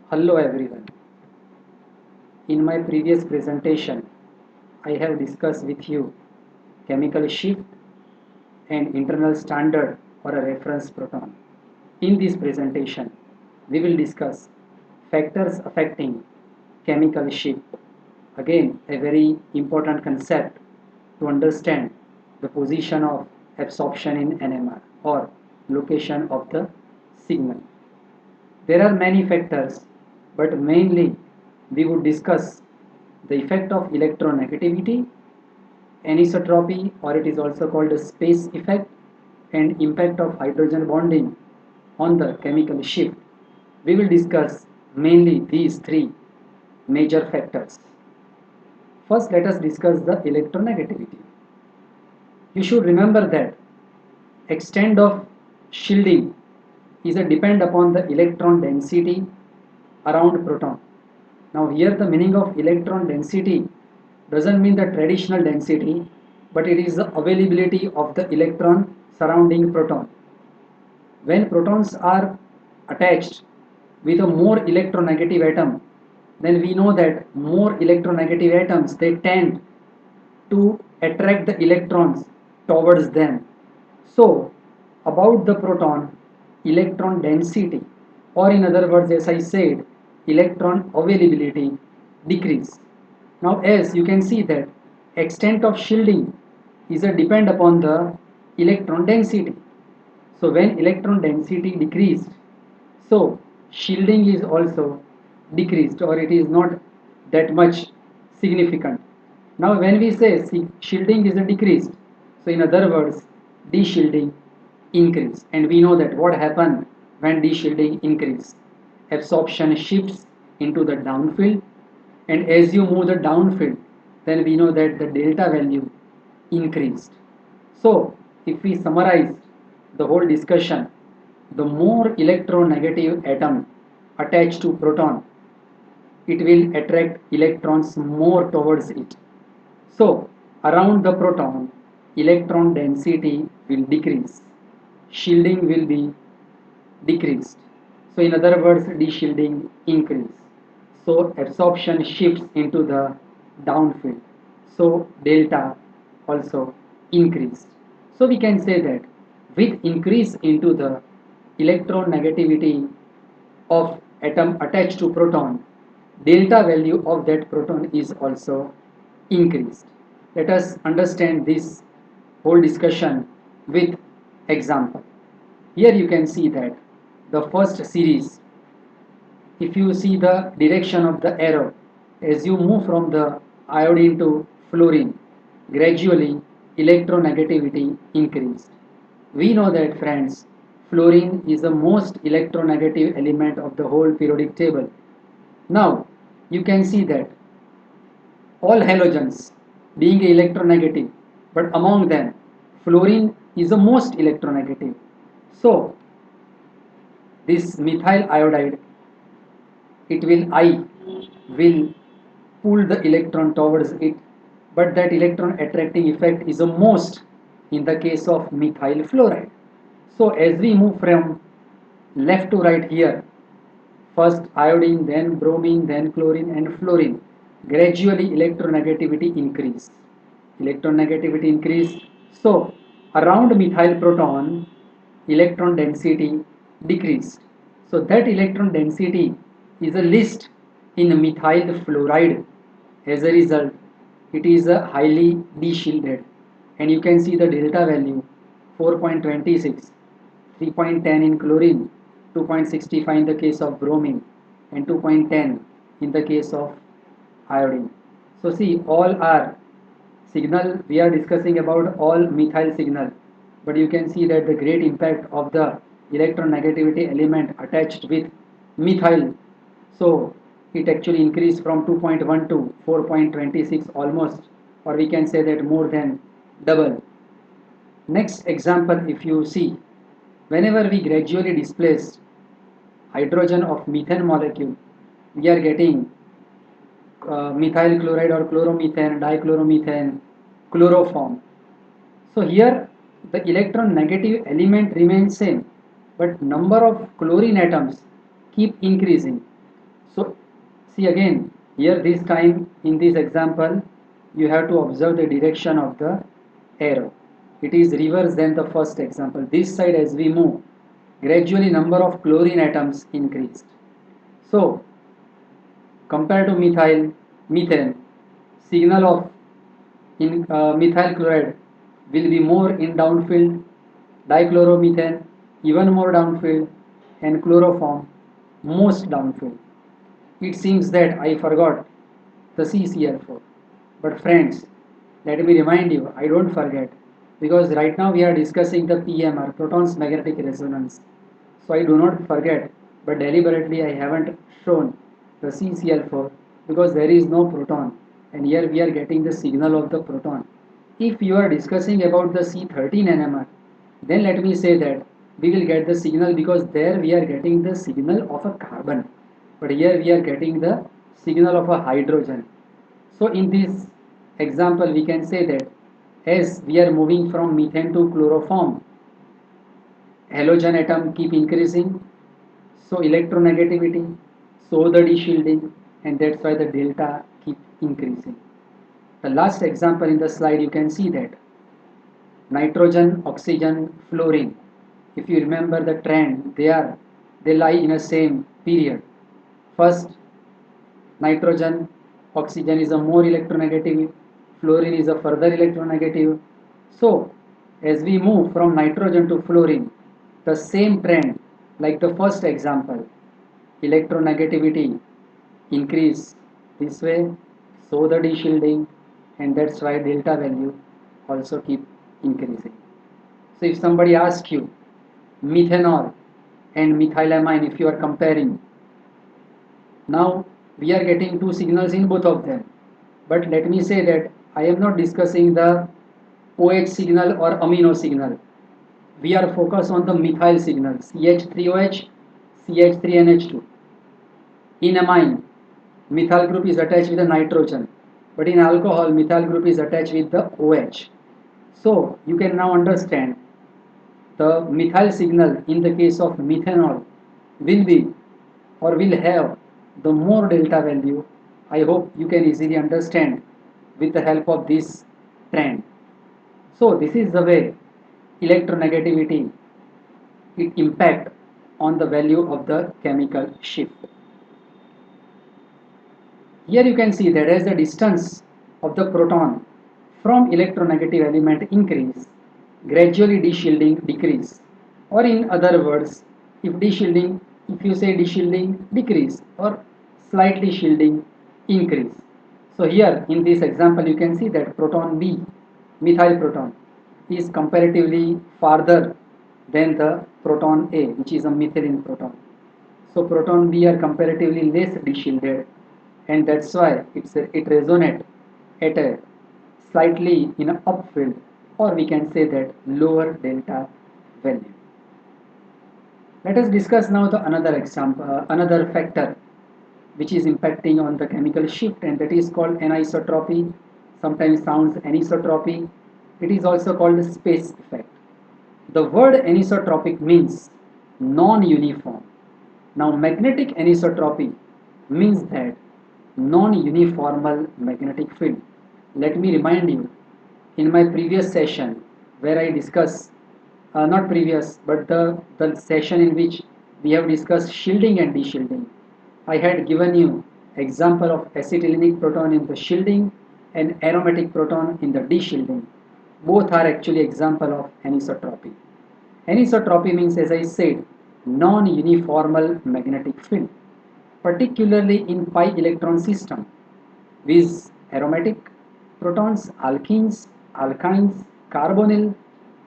Hello everyone. In my previous presentation, I have discussed with you chemical shift and internal standard or a reference proton. In this presentation, we will discuss factors affecting chemical shift. Again, a very important concept to understand the position of absorption in NMR or location of the signal. There are many factors, but mainly we would discuss the effect of electronegativity, anisotropy, or it is also called a space effect, and impact of hydrogen bonding on the chemical shift. We will discuss mainly these three major factors. First, let us discuss the electronegativity. You should remember that extent of shielding is a depend upon the electron density around proton. Now here the meaning of electron density doesn't mean the traditional density, but it is the availability of the electron surrounding proton. When protons are attached with a more electronegative atom, then we know that more electronegative atoms they tend to attract the electrons towards them. So, about the proton, electron density, or in other words, as I said, electron availability decrease. Now, as you can see that extent of shielding is a depend upon the electron density. So, when electron density decreased, so shielding is also decreased or it is not that much significant. Now when we say shielding is a decreased, so in other words de-shielding increase, and we know that what happened when de-shielding increase. Absorption shifts into the downfield, and as you move the downfield then we know that the delta value increased. So if we summarize the whole discussion, the more electronegative atom attached to proton, it will attract electrons more towards it. So around the proton, electron density will decrease, shielding will be decreased. So in other words, de-shielding increase. So absorption shifts into the downfield. So delta also increased. So we can say that with increase into the electronegativity of atom attached to proton, delta value of that proton is also increased. Let us understand this whole discussion with example. Here you can see that the first series, if you see the direction of the arrow, as you move from the iodine to fluorine, gradually electronegativity increased. We know that friends, fluorine is the most electronegative element of the whole periodic table. Now you can see that all halogens being electronegative, but among them fluorine is the most electronegative. So this methyl iodide, it will I will pull the electron towards it, but that electron attracting effect is the most in the case of methyl fluoride. So as we move from left to right here, first iodine, then bromine, then chlorine and fluorine, gradually electronegativity increase. Electronegativity increased. So around methyl proton, electron density decreased. So that electron density is a list in methyl fluoride. As a result, it is a highly de-shielded, and you can see the delta value 4.26, 3.10 in chlorine, 2.65 in the case of bromine, and 2.10 in the case of iodine. So see, all are signal, we are discussing about all methyl signal, but you can see that the great impact of the electronegativity element attached with methyl, so it actually increased from 2.1 to 4.26 almost, or we can say that more than double. Next example, if you see, whenever we gradually displace hydrogen of methane molecule, we are getting methyl chloride or chloromethane, dichloromethane, chloroform. So here the electron negative element remains same, but number of chlorine atoms keep increasing. So see again, here this time in this example, you have to observe the direction of the arrow. It is reverse than the first example. This side as we move, gradually number of chlorine atoms increased. So compared to methane, signal of in methyl chloride will be more in downfield, dichloromethane even more downfield, and chloroform most downfield. It seems that I forgot the CCl4. But friends, let me remind you, I don't forget, because right now we are discussing the PMR, protons magnetic resonance. So I do not forget, but deliberately I haven't shown the CCl4 because there is no proton, and here we are getting the signal of the proton. If you are discussing about the C13 NMR, then let me say that we will get the signal because there we are getting the signal of a carbon, but here we are getting the signal of a hydrogen. So in this example we can say that as we are moving from methane to chloroform, halogen atom keep increasing, so electronegativity, so the de-shielding, and that's why the delta keep increasing. The last example in the slide you can see that nitrogen, oxygen, fluorine. If you remember the trend, they lie in a same period. First, nitrogen, oxygen is a more electronegative, fluorine is a further electronegative. So, as we move from nitrogen to fluorine, the same trend like the first example, electronegativity increase this way, so the de-shielding, and that's why delta value also keep increasing. So if somebody asks you methanol and methylamine, if you are comparing, now we are getting two signals in both of them. But let me say that I am not discussing the OH signal or amino signal. We are focused on the methyl signal, CH3OH, CH3NH2. In amine, methyl group is attached with the nitrogen, but in alcohol, methyl group is attached with the OH. So you can now understand the methyl signal in the case of methanol will be or will have the more delta value. I hope you can easily understand with the help of this trend. So this is the way electronegativity it impact on the value of the chemical shift. Here you can see that as the distance of the proton from electronegative element increase, gradually de-shielding decrease. Or in other words, if de-shielding, if you say de-shielding decrease or slightly shielding increase. So here in this example you can see that proton B, methyl proton, is comparatively farther than the proton A, which is a methylene proton. So proton B are comparatively less de-shielded, and that's why it resonates at a slightly in a upfield, or we can say that lower delta value. Let us discuss now the another example, another factor which is impacting on the chemical shift, and that is called anisotropy. Sometimes sounds anisotropy. It is also called space effect. The word anisotropic means non-uniform. Now magnetic anisotropy means that non-uniformal magnetic field. Let me remind you, in my previous session where I discussed, not previous, but the session in which we have discussed shielding and de-shielding, I had given you example of acetylenic proton in the shielding and aromatic proton in the de-shielding. Both are actually example of anisotropy. Anisotropy means, as I said, non-uniformal magnetic field, particularly in pi electron system with aromatic protons, alkenes, alkynes, carbonyl,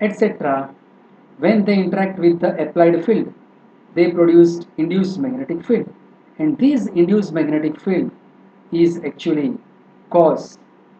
etc. When they interact with the applied field, they produce induced magnetic field, and this induced magnetic field is actually cause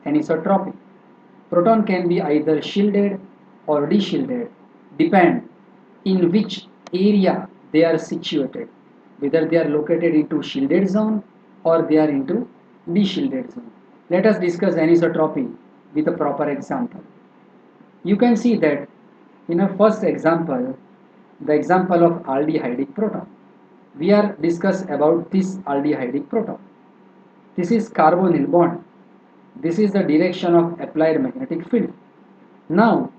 anisotropy. Proton can be either shielded or de-shielded, depend in which area they are situated, whether they are located into shielded zone or they are into de-shielded zone. Let us discuss anisotropy with a proper example. You can see that in a first example, the example of aldehydic proton. we are discuss about this aldehydic proton. This is carbonyl bond. This is the direction of applied magnetic field. Now,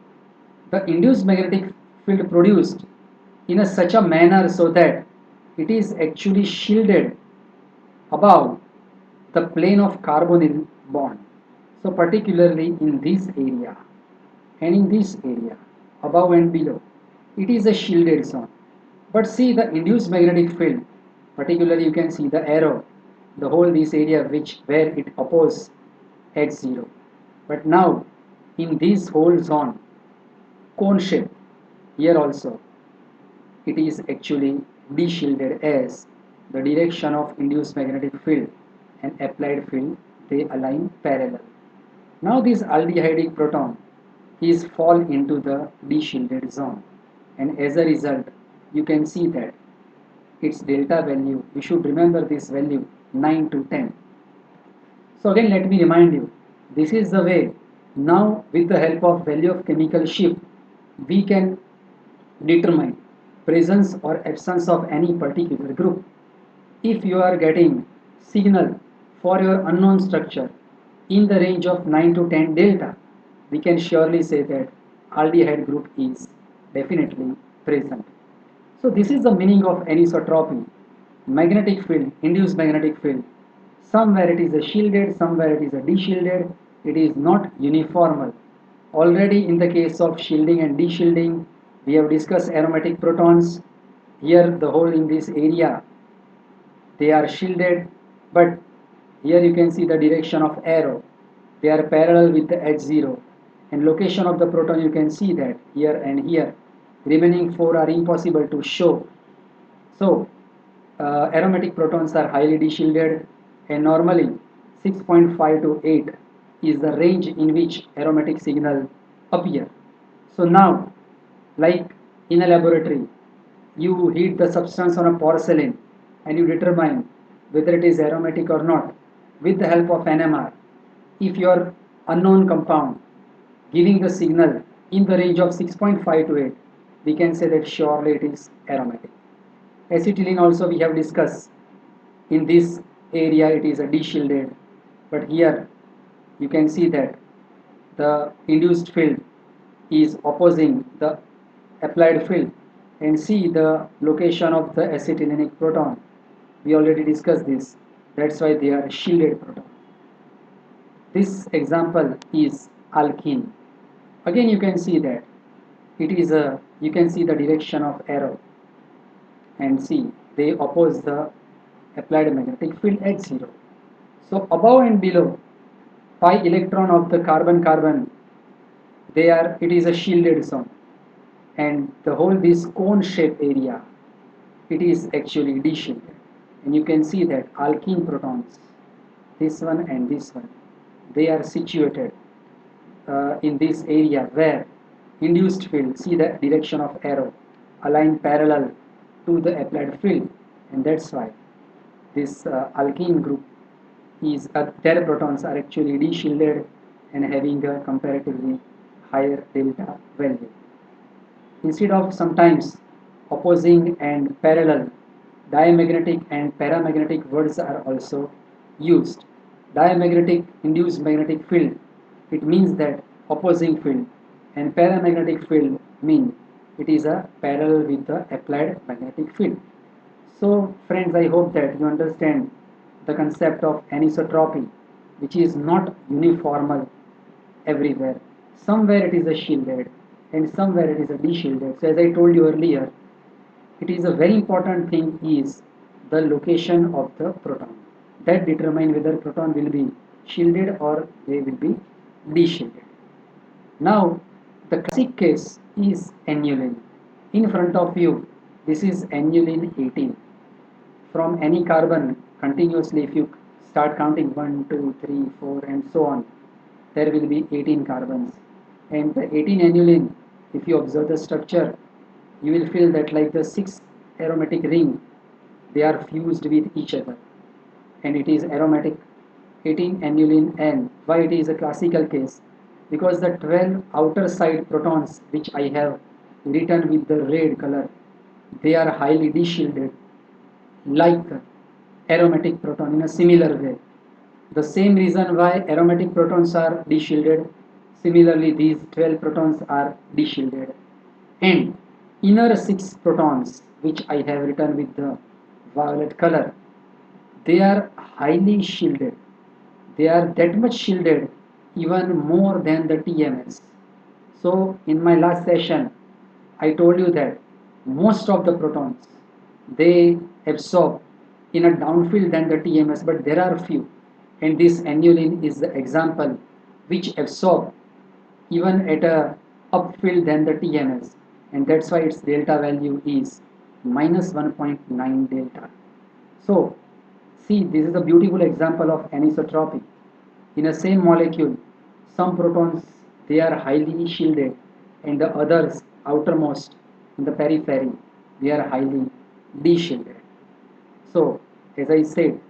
the induced magnetic field produced in such a manner so that it is actually shielded above the plane of carbonyl bond. So particularly in this area and in this area, above and below, it is a shielded zone. But see the induced magnetic field, particularly you can see the arrow, the whole this area which where it opposes H0. But now in this whole zone, cone shape, here also it is actually de-shielded as the direction of induced magnetic field and applied field they align parallel. Now this aldehydic proton is fall into the de-shielded zone, and as a result you can see that its delta value, we should remember this value 9 to 10. So again let me remind you, this is the way now with the help of value of chemical shift we can determine presence or absence of any particular group. If you are getting signal for your unknown structure in the range of 9 to 10 delta, we can surely say that aldehyde group is definitely present. So this is the meaning of anisotropy, magnetic field, induced magnetic field. Somewhere it is a shielded, somewhere it is a de-shielded, it is not uniformal. Already in the case of shielding and de-shielding, we have discussed aromatic protons. Here the whole in this area, they are shielded, but here you can see the direction of arrow. They are parallel with the H0, and location of the proton you can see that here and here. Remaining four are impossible to show. So aromatic protons are highly de-shielded, and normally 6.5 to 8 is the range in which aromatic signal appear. So now, like in a laboratory, you heat the substance on a porcelain and you determine whether it is aromatic or not with the help of NMR. If your unknown compound giving the signal in the range of 6.5 to 8, we can say that surely it is aromatic. Acetylene also we have discussed. In this area it is a de-shielded, but here you can see that the induced field is opposing the applied field, and see the location of the acetylenic proton. We already discussed this. That's why they are shielded proton. This example is alkene. Again you can see that it is a, you can see the direction of arrow, and see they oppose the applied magnetic field H0. So above and below pi electron of the carbon they are, it is a shielded zone, and the whole this cone shape area it is actually de-shielded, and you can see that alkene protons, this one and this one, they are situated in this area where induced field, see the direction of arrow aligned parallel to the applied field, and that's why this alkene group is their protons are actually de-shielded and having a comparatively higher delta value. Instead of sometimes opposing and parallel, diamagnetic and paramagnetic words are also used. Diamagnetic induced magnetic field, it means that opposing field, and paramagnetic field mean it is a parallel with the applied magnetic field. So friends, I hope that you understand the concept of anisotropy, which is not uniformal everywhere. Somewhere it is a shielded and somewhere it is a de-shielded. So as I told you earlier, it is a very important thing is the location of the proton. That determine whether proton will be shielded or they will be de-shielded. Now the classic case is aniline. In front of you, this is aniline 18. From any carbon continuously, if you start counting 1, 2, 3, 4, and so on, there will be 18 carbons, and the 18 aniline, if you observe the structure, you will feel that like the 6 aromatic ring, they are fused with each other, and it is aromatic 18 aniline. And why it is a classical case? Because the 12 outer side protons which I have written with the red color, they are highly de-shielded, like aromatic proton in a similar way. The same reason why aromatic protons are d-shielded, similarly these 12 protons are d-shielded. And inner 6 protons, which I have written with the violet color, they are highly shielded. They are that much shielded, even more than the TMS. So in my last session, I told you that most of the protons, they absorb in a downfield than the TMS, but there are few. And this annuline is the example which absorb even at a upfield than the TMS. And that's why its delta value is minus 1.9 delta. So see, this is a beautiful example of anisotropy. In a same molecule, some protons, they are highly shielded, and the others outermost in the periphery, they are highly de-shielded. So as I said,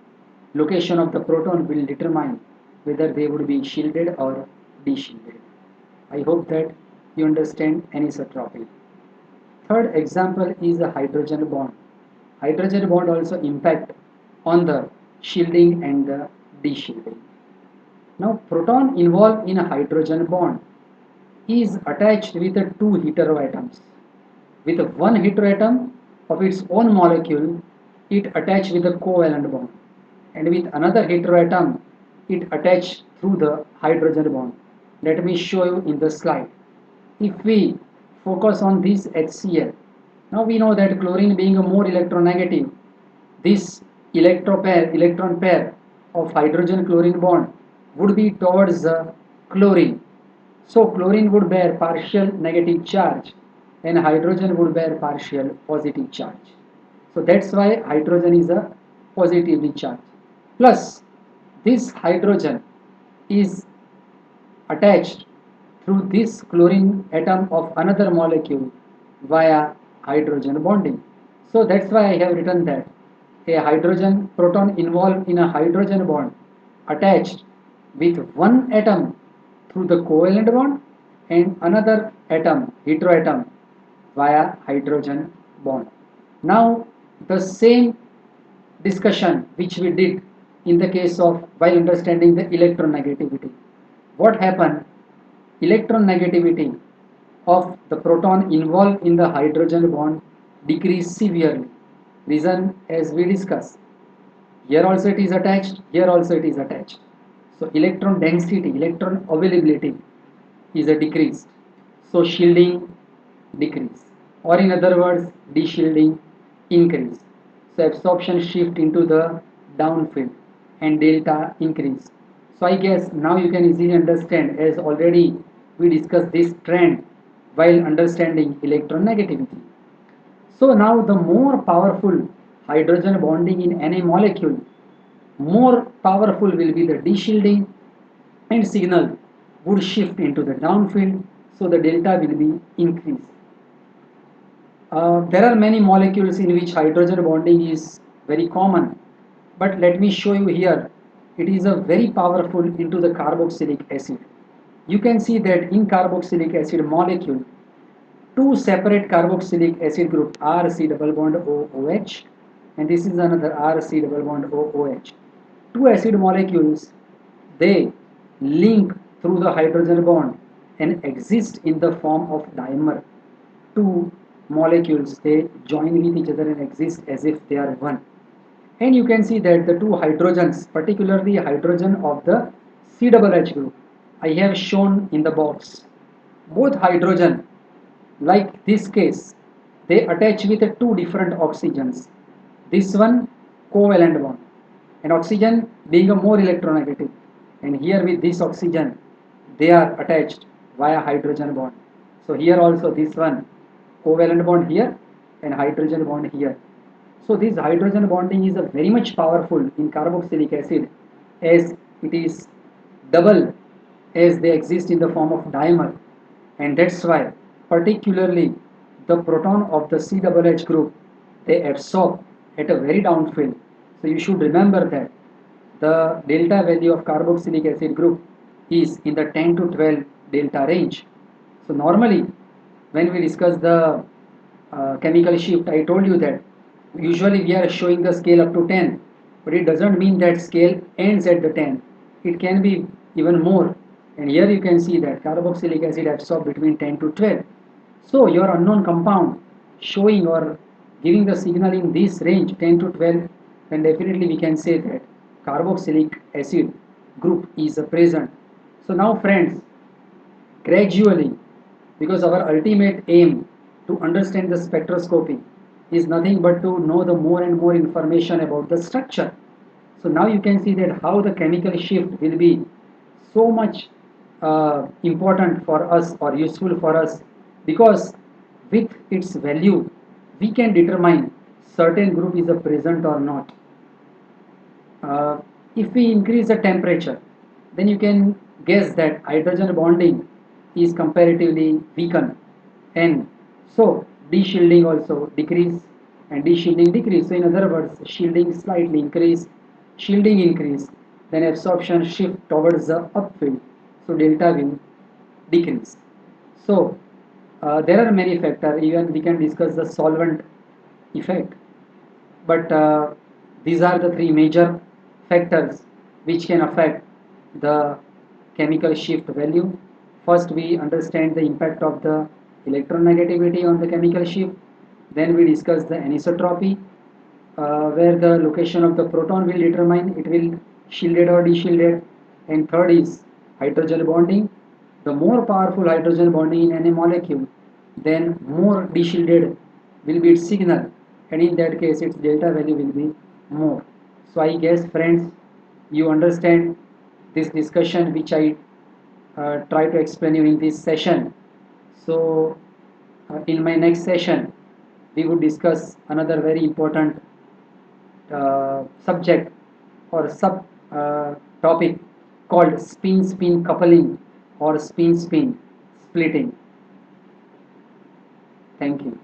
location of the proton will determine whether they would be shielded or de-shielded. I hope that you understand anisotropy. Third example is a hydrogen bond. Hydrogen bond also impact on the shielding and the de-shielding. Now proton involved in a hydrogen bond is attached with the two heteroatoms. With one heteroatom of its own molecule, it attached with a covalent bond. And with another heteroatom, it attached through the hydrogen bond. Let me show you in the slide. If we focus on this HCl, now we know that chlorine being a more electronegative, this electron pair of hydrogen chlorine bond would be towards chlorine. So chlorine would bear partial negative charge and hydrogen would bear partial positive charge. So that's why hydrogen is a positively charged. Plus this hydrogen is attached through this chlorine atom of another molecule via hydrogen bonding. So that's why I have written that a hydrogen proton involved in a hydrogen bond attached with one atom through the covalent bond and another atom, heteroatom, via hydrogen bond. Now the same discussion which we did in the case of while understanding the electronegativity. What happened? Electronegativity of the proton involved in the hydrogen bond decreased severely. Reason as we discussed. Here also it is attached, here also it is attached. So electron density, electron availability is a decrease. So shielding decrease. Or in other words, de-shielding increase. So absorption shift into the downfield and delta increase. So I guess now you can easily understand as already we discussed this trend while understanding electronegativity. So now the more powerful hydrogen bonding in any molecule, more powerful will be the de-shielding and signal would shift into the downfield, so the delta will be increased. There are many molecules in which hydrogen bonding is very common, but let me show you here. It is a very powerful into the carboxylic acid. You can see that in carboxylic acid molecule, two separate carboxylic acid group RC double bond OOH, and this is another RC double bond OOH. Two acid molecules, they link through the hydrogen bond and exist in the form of dimer. Two molecules, they join with each other and exist as if they are one. And you can see that the two hydrogens, particularly hydrogen of the COOH group, I have shown in the box. Both hydrogen, like this case, they attach with two different oxygens. This one covalent bond, and oxygen being a more electronegative, and here with this oxygen they are attached via hydrogen bond. So here also this one covalent bond here and hydrogen bond here. So this hydrogen bonding is a very much powerful in carboxylic acid as it is double as they exist in the form of dimer, and that's why particularly the proton of the COOH group, they absorb at a very downfield. So you should remember that the delta value of carboxylic acid group is in the 10 to 12 delta range. So normally when we discuss the chemical shift, I told you that Usually we are showing the scale up to 10, but it doesn't mean that scale ends at the 10. It can be even more. And here you can see that carboxylic acid absorbed between 10 to 12. So your unknown compound showing or giving the signal in this range 10 to 12, then definitely we can say that carboxylic acid group is present. So now friends, gradually, because our ultimate aim to understand the spectroscopy is nothing but to know the more and more information about the structure. So now you can see that how the chemical shift will be so much important for us or useful for us, because with its value we can determine certain group is a present or not. If we increase the temperature, then you can guess that hydrogen bonding is comparatively weakened, and so de-shielding also decrease and de-shielding decrease. So in other words, shielding slightly increase, shielding increase, then absorption shift towards the upfield, so delta will decrease. So there are many factors. Even we can discuss the solvent effect, but these are the three major factors which can affect the chemical shift value. First, we understand the impact of the electronegativity on the chemical shift. Then we discuss the anisotropy, where the location of the proton will determine it will shielded or deshielded. And third is hydrogen bonding. The more powerful hydrogen bonding in any molecule, then more deshielded will be its signal, and in that case its delta value will be more. So I guess friends, you understand this discussion which I try to explain you in this session. So in my next session we would discuss another very important subject or sub topic called spin spin coupling or spin spin splitting. Thank you.